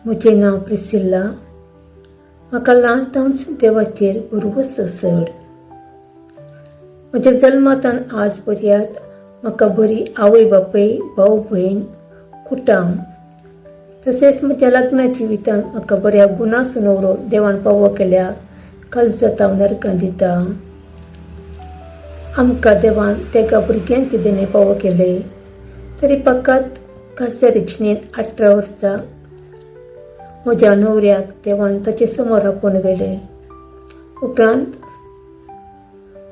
म्हजें नांव प्रिसिल्ला. म्हाका ल्हानपणांच देवाचेर भरवंस चड. म्हज्या जल्मांतल्यान आज पर्यंत म्हाका बरी आवय बापूय, भाऊ भयण, कुटुंब तशेंच म्हज्या लग्न जिवितांत म्हाका बऱ्या गुणाचो न्हवरो देवान फावो केल्या. काळजांत हांव नरकां दिता. आमकां देवान तेगा भुरग्यांचे देणे फावो केले. तरी फकत काजार जिणेंत 18 वर्सां म्हज्या न्हवऱ्याक देवान ताचे समोर आपोवन व्हेले. उपरांत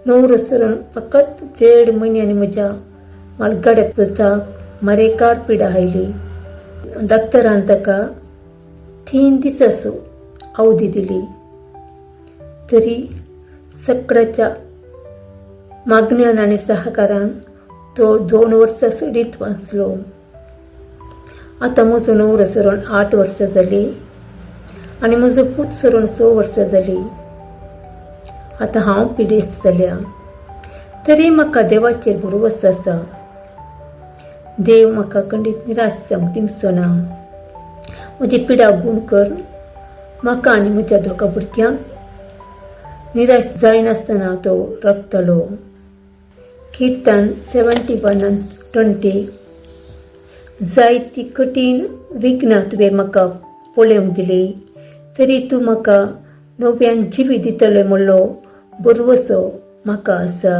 न्हवरो सरून फकत 1.5 म्हयन्यांनी म्हज्या मालगाड्या पुताक मारेकार पिडा आयली. डॉक्टरान ताका 3 दिसांचो अवधी दिली. तरी सगळ्याच्या मागण्यान आनी सहकारान तो 2 वर्सां सडीत वाचलो. आतां म्हजो न्हवरो सरून 8 वर्सां जाली आनी म्हजो पूत सरून 6 वर्सां जाली. आतां हांव पिडेस्त जाल्या. तरी म्हाका देवाचेर भरवंस आसा. देव म्हाका खंडीत निराश जावंक दिवचो ना. म्हजी पिडा गूण कर. म्हाका आनी म्हज्या 2 भुरग्यांक निराश जायनासतना तो रगतलो. कीर्तन 71:20. जायती कठीण विघ्नां तुवें म्हाका पळोवंक दिली. तरी तूं म्हाका नव्यान जिवी दितले म्हणलो भरवंसो म्हाका आसा.